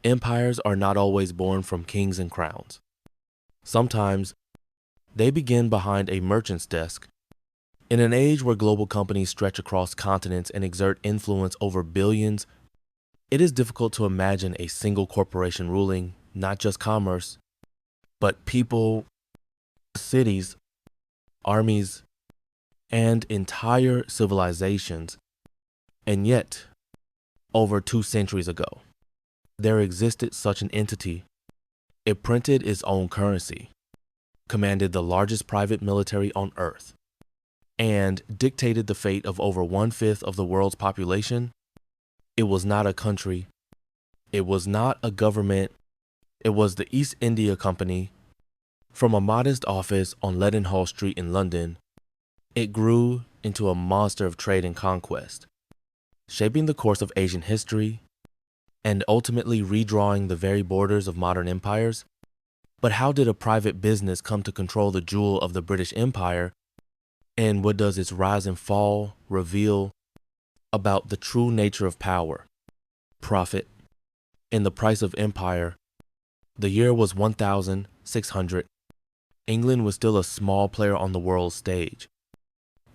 Empires are not always born from kings and crowns. Sometimes, they begin behind a merchant's desk. In an age where global companies stretch across continents and exert influence over billions, it is difficult to imagine a single corporation ruling not just commerce, but people, cities, armies, and entire civilizations. And yet, over 2 centuries ago, there existed such an entity. It printed its own currency, commanded the largest private military on Earth, and dictated the fate of over 1/5 of the world's population. It was not a country. It was not a government. It was the East India Company. From a modest office on Leadenhall Street in London, it grew into a monster of trade and conquest, shaping the course of Asian history and ultimately redrawing the very borders of modern empires. But how did a private business come to control the jewel of the British Empire, and what does its rise and fall reveal about the true nature of power, profit, and the price of empire? The year was 1600. England was still a small player on the world stage.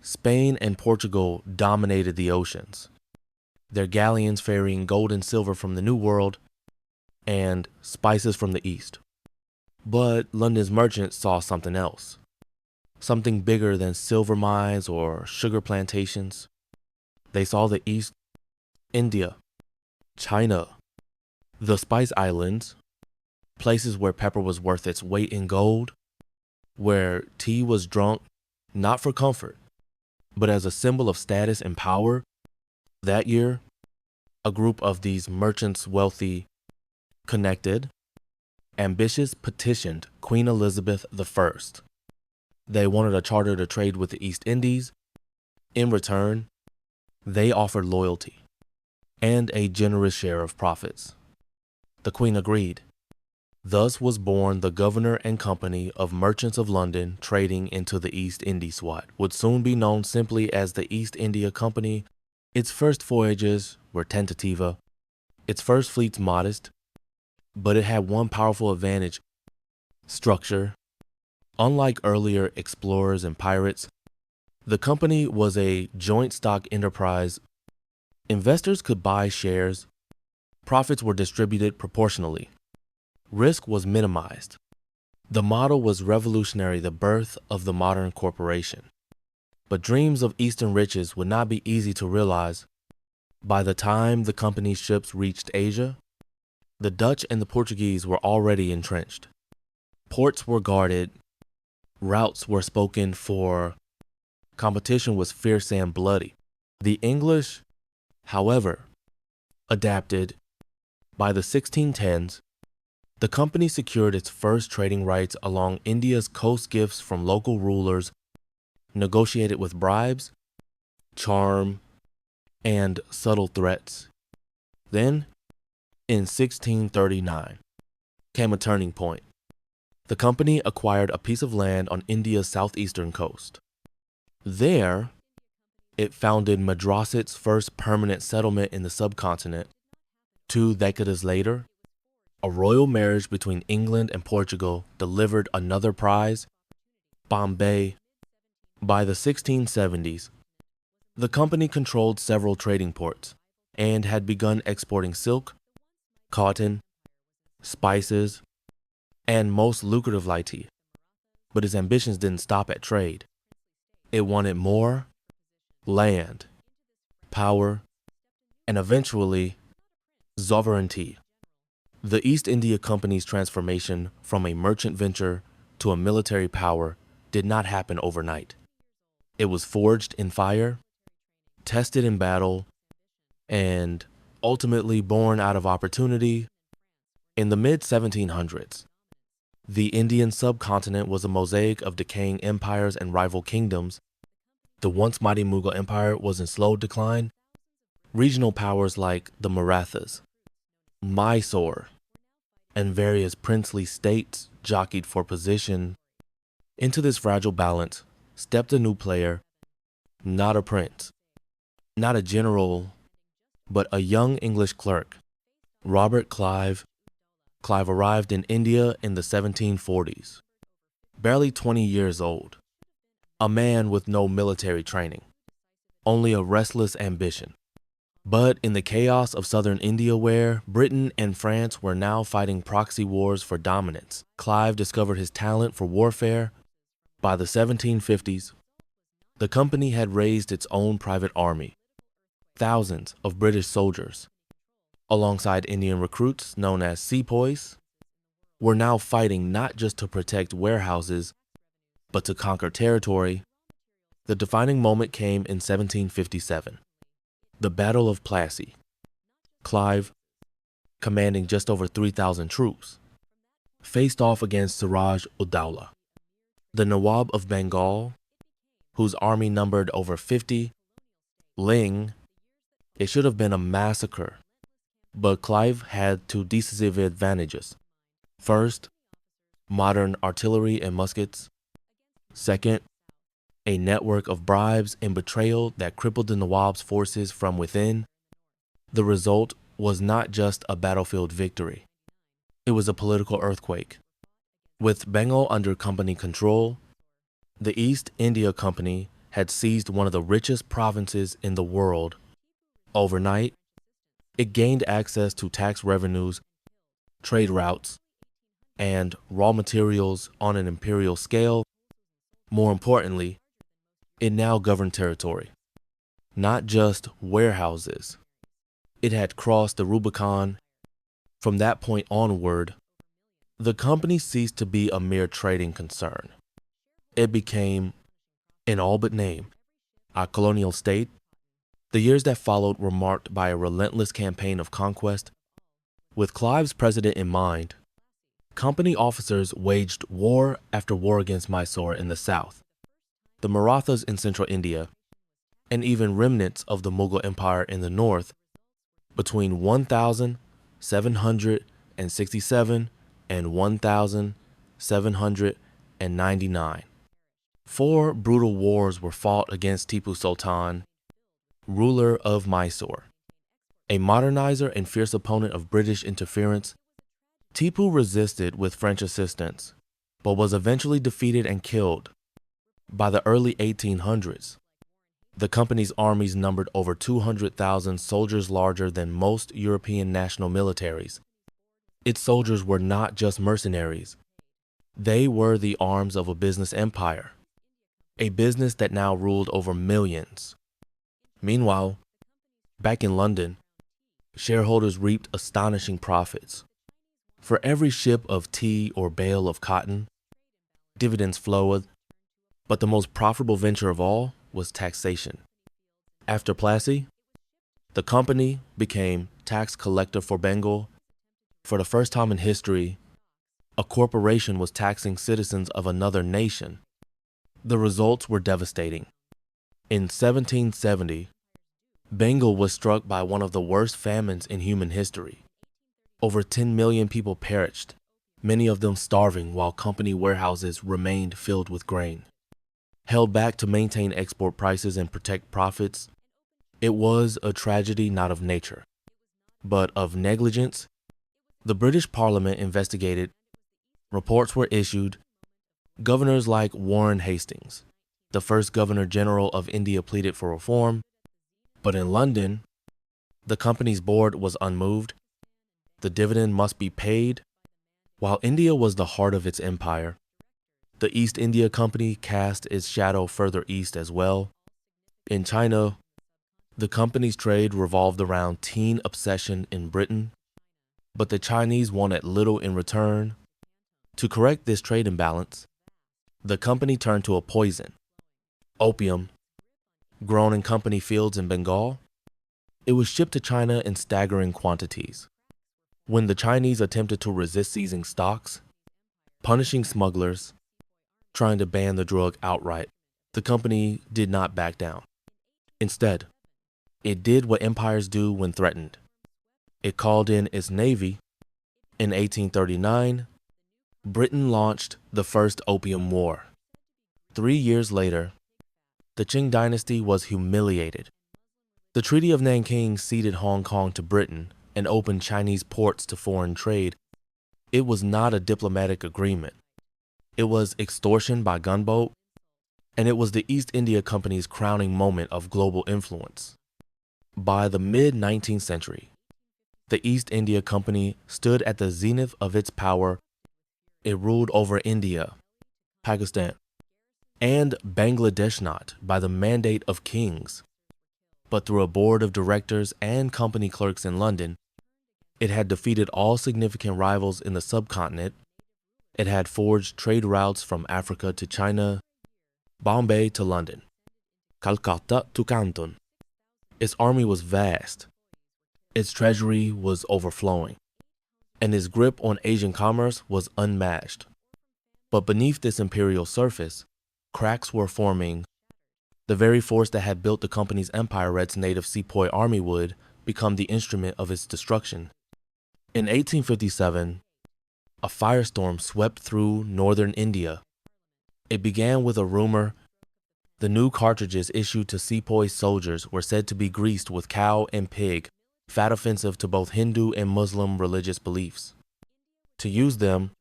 Spain and Portugal dominated the oceans, their galleons ferrying gold and silver from the New World and spices from the East. But London's merchants saw something else, something bigger than silver mines or sugar plantations. They saw the East, India, China, the Spice Islands, places where pepper was worth its weight in gold, where tea was drunk not for comfort, but as a symbol of status and power. That year, a group of these merchants, wealthy, connected, ambitious, petitioned Queen Elizabeth I. They wanted a charter to trade with the East Indies. In return, they offered loyalty and a generous share of profits. The Queen agreed. Thus was born the Governor and Company of Merchants of London trading into the East Indies, what would soon be known simply as the East India Company. Its first voyages were tentativa, its first fleets modest, but it had one powerful advantage: structure. Unlike earlier explorers and pirates, the company was a joint stock enterprise. Investors could buy shares, profits were distributed proportionally. Risk was minimized. The model was revolutionary, the birth of the modern corporation. But dreams of Eastern riches would not be easy to realize. By the time the company's ships reached Asia, the Dutch and the Portuguese were already entrenched. Ports were guarded, routes were spoken for, competition was fierce and bloody. The English, however, adapted. By the 1610s, the company secured its first trading rights along India's coast. Gifts from local rulers, negotiated with bribes, charm, and subtle threats. Then, in 1639, came a turning point. The company acquired a piece of land on India's southeastern coast. There, it founded Madras's first permanent settlement in the subcontinent. 2 decades later, a royal marriage between England and Portugal delivered another prize, Bombay. By the 1670s, the company controlled several trading ports and had begun exporting silk, cotton, spices, and most lucrative light tea. But its ambitions didn't stop at trade. It wanted more: land, power, and eventually, sovereignty. The East India Company's transformation from a merchant venture to a military power did not happen overnight. It was forged in fire, tested in battle, and ultimately born out of opportunity. In the mid-1700s, the Indian subcontinent was a mosaic of decaying empires and rival kingdoms. The once mighty Mughal Empire was in slow decline. Regional powers like the Marathas, Mysore, and various princely states jockeyed for position. Into this fragile balance stepped a new player, not a prince, not a general, but a young English clerk, Robert Clive. Clive arrived in India in the 1740s, barely 20 years old, a man with no military training, only a restless ambition. But in the chaos of southern India, where Britain and France were now fighting proxy wars for dominance, Clive discovered his talent for warfare. By the 1750s, the company had raised its own private army, thousands of British soldiers, alongside Indian recruits known as sepoys, were now fighting not just to protect warehouses, but to conquer territory. The defining moment came in 1757, the Battle of Plassey. Clive, commanding just over 3,000 troops, faced off against Siraj-ud-Dowlah, the Nawab of Bengal, whose army numbered over 50. It should have been a massacre, but Clive had two decisive advantages. First, modern artillery and muskets. Second, a network of bribes and betrayal that crippled the Nawab's forces from within. The result was not just a battlefield victory. It was a political earthquake. With Bengal under company control, the East India Company had seized one of the richest provinces in the world. Overnight, it gained access to tax revenues, trade routes, and raw materials on an imperial scale. More importantly, it now governed territory, not just warehouses. It had crossed the Rubicon. From that point onward, the company ceased to be a mere trading concern. It became, in all but name, a colonial state. The years that followed were marked by a relentless campaign of conquest. With Clive's president in mind, company officers waged war after war against Mysore in the south, the Marathas in central India, and even remnants of the Mughal Empire in the north. Between 1767 and 1799, 4 brutal wars were fought against Tipu Sultan, ruler of Mysore. A modernizer and fierce opponent of British interference, Tipu resisted with French assistance, but was eventually defeated and killed. By the early 1800s, the company's armies numbered over 200,000 soldiers, larger than most European national militaries. Its soldiers were not just mercenaries. They were the arms of a business empire, a business that now ruled over millions. Meanwhile, back in London, shareholders reaped astonishing profits. For every ship of tea or bale of cotton, dividends flowed, but the most profitable venture of all was taxation. After Plassey, the company became tax collector for Bengal. For the first time in history, a corporation was taxing citizens of another nation. The results were devastating. In 1770, Bengal was struck by one of the worst famines in human history. Over 10 million people perished, many of them starving, while company warehouses remained filled with grain. Held back to maintain export prices and protect profits, it was a tragedy not of nature, but of negligence. The British Parliament investigated, reports were issued. Governors like Warren Hastings, the first Governor General of India, pleaded for reform. But in London, the company's board was unmoved. The dividend must be paid. While India was the heart of its empire, the East India Company cast its shadow further east as well. In China, the company's trade revolved around teen obsession in Britain, but the Chinese wanted little in return. To correct this trade imbalance, the company turned to a poison, opium, grown in company fields in Bengal. It was shipped to China in staggering quantities. When the Chinese attempted to resist seizing stocks, punishing smugglers, trying to ban the drug outright, the company did not back down. Instead, it did what empires do when threatened. It called in its navy. In 1839, Britain launched the First Opium War. 3 years later, the Qing dynasty was humiliated. The Treaty of Nanking ceded Hong Kong to Britain and opened Chinese ports to foreign trade. It was not a diplomatic agreement. It was extortion by gunboat, and it was the East India Company's crowning moment of global influence. By the mid-19th century, the East India Company stood at the zenith of its power. It ruled over India, Pakistan, and Bangladesh not by the mandate of kings, but through a board of directors and company clerks in London. It had defeated all significant rivals in the subcontinent. It had forged trade routes from Africa to China, Bombay to London, Calcutta to Canton. Its army was vast. Its treasury was overflowing, and its grip on Asian commerce was unmatched. But beneath this imperial surface, cracks were forming. The very force that had built the company's empire its native sepoy army would become the instrument of its destruction. In 1857, a firestorm swept through northern India. It began with a rumor. The new cartridges issued to sepoy soldiers were said to be greased with cow and pig, fat offensive to both Hindu and Muslim religious beliefs. To use them,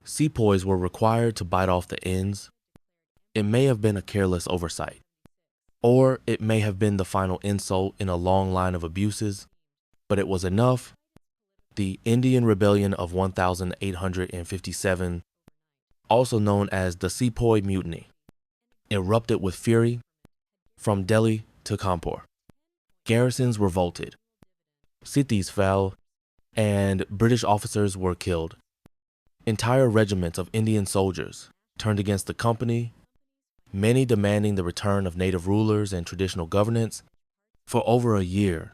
sepoys were required to bite off the ends. It may have been a careless oversight, or it may have been the final insult in a long line of abuses, but it was enough. The Indian Rebellion of 1857, also known as the Sepoy Mutiny, erupted with fury from Delhi to Kanpur. Garrisons revolted, cities fell, and British officers were killed. Entire regiments of Indian soldiers turned against the company, many demanding the return of native rulers and traditional governance. For over a year,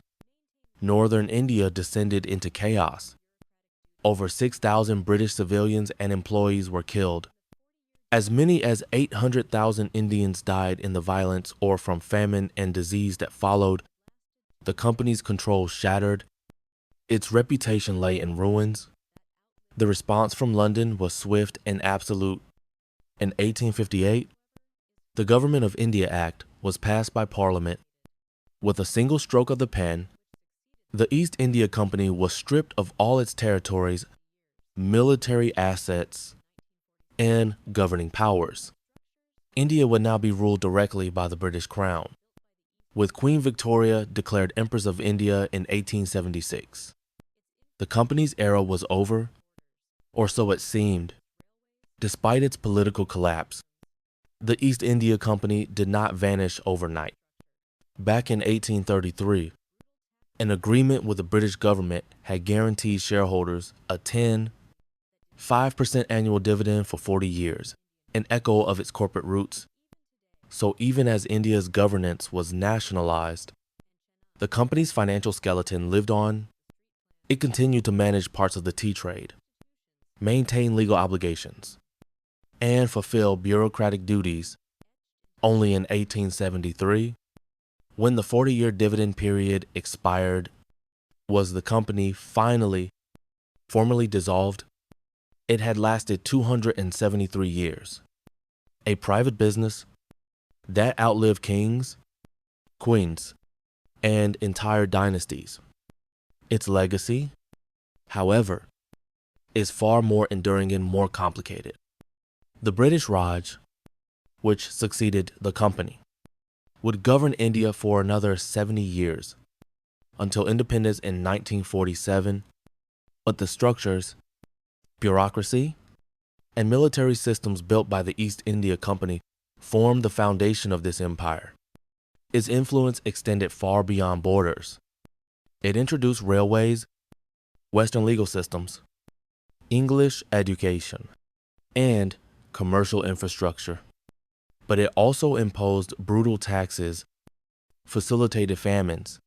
northern India descended into chaos. Over 6,000 British civilians and employees were killed. As many as 800,000 Indians died in the violence or from famine and disease that followed. The company's control shattered. Its reputation lay in ruins. The response from London was swift and absolute. In 1858, the Government of India Act was passed by Parliament. With a single stroke of the pen, the East India Company was stripped of all its territories, military assets, and governing powers. India would now be ruled directly by the British Crown, with Queen Victoria declared Empress of India in 1876. The company's era was over, or so it seemed. Despite its political collapse, the East India Company did not vanish overnight. Back in 1833, an agreement with the British government had guaranteed shareholders a 5% annual dividend for 40 years, an echo of its corporate roots. So even as India's governance was nationalized, the company's financial skeleton lived on. It continued to manage parts of the tea trade, maintain legal obligations, and fulfill bureaucratic duties. Only in 1873, when the 40-year dividend period expired, was the company finally formally dissolved. It had lasted 273 years. A private business that outlived kings, queens, and entire dynasties. Its legacy, however, is far more enduring and more complicated. The British Raj, which succeeded the company, would govern India for another 70 years, until independence in 1947, but the structures, bureaucracy, and military systems built by the East India Company formed the foundation of this empire. Its influence extended far beyond borders. It introduced railways, Western legal systems, English education, and commercial infrastructure. But it also imposed brutal taxes, facilitated famines,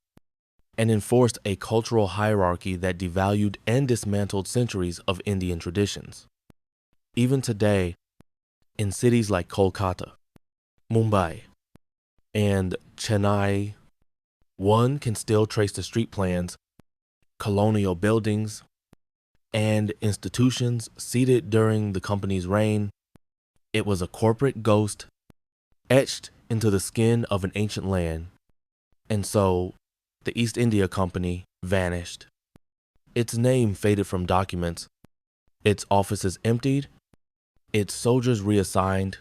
and enforced a cultural hierarchy that devalued and dismantled centuries of Indian traditions. Even today, in cities like Kolkata, Mumbai, and Chennai, one can still trace the street plans, colonial buildings, and institutions seated during the company's reign. It was a corporate ghost etched into the skin of an ancient land. And so, the East India Company vanished. Its name faded from documents, its offices emptied, its soldiers reassigned,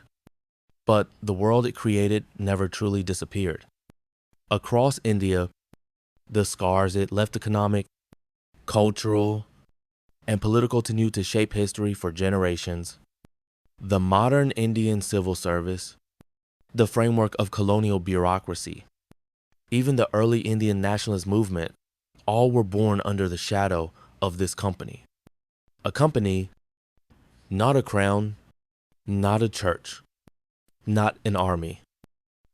but the world it created never truly disappeared. Across India, the scars it left economic, cultural, and political continue to shape history for generations. The modern Indian civil service, the framework of colonial bureaucracy, even the early Indian nationalist movement, all were born under the shadow of this company. A company, not a crown, not a church, not an army,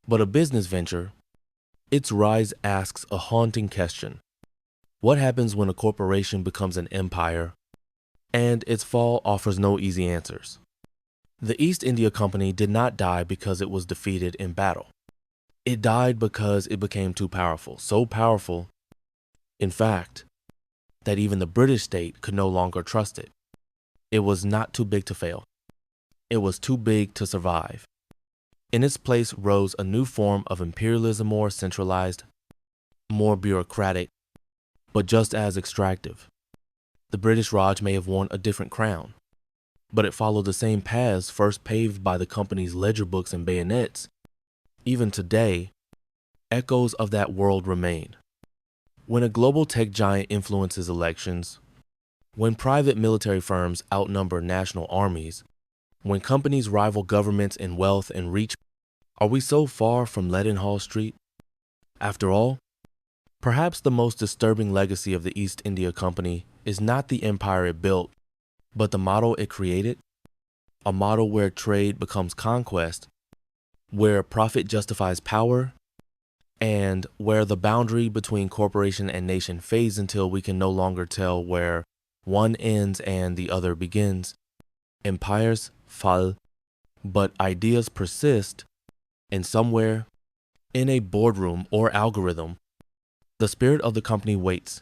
but a business venture. Its rise asks a haunting question. What happens when a corporation becomes an empire? And its fall offers no easy answers. The East India Company did not die because it was defeated in battle. It died because it became too powerful, so powerful, in fact, that even the British state could no longer trust it. It was not too big to fail. It was too big to survive. In its place rose a new form of imperialism, more centralized, more bureaucratic, but just as extractive. The British Raj may have worn a different crown, but it followed the same paths first paved by the company's ledger books and bayonets. Even today, echoes of that world remain. When a global tech giant influences elections, when private military firms outnumber national armies, when companies rival governments in wealth and reach, are we so far from Leadenhall Street? After all, perhaps the most disturbing legacy of the East India Company is not the empire it built, but the model it created, a model where trade becomes conquest, where profit justifies power, and where the boundary between corporation and nation fades until we can no longer tell where one ends and the other begins. Empires fall, but ideas persist, and somewhere, in a boardroom or algorithm, the spirit of the company waits,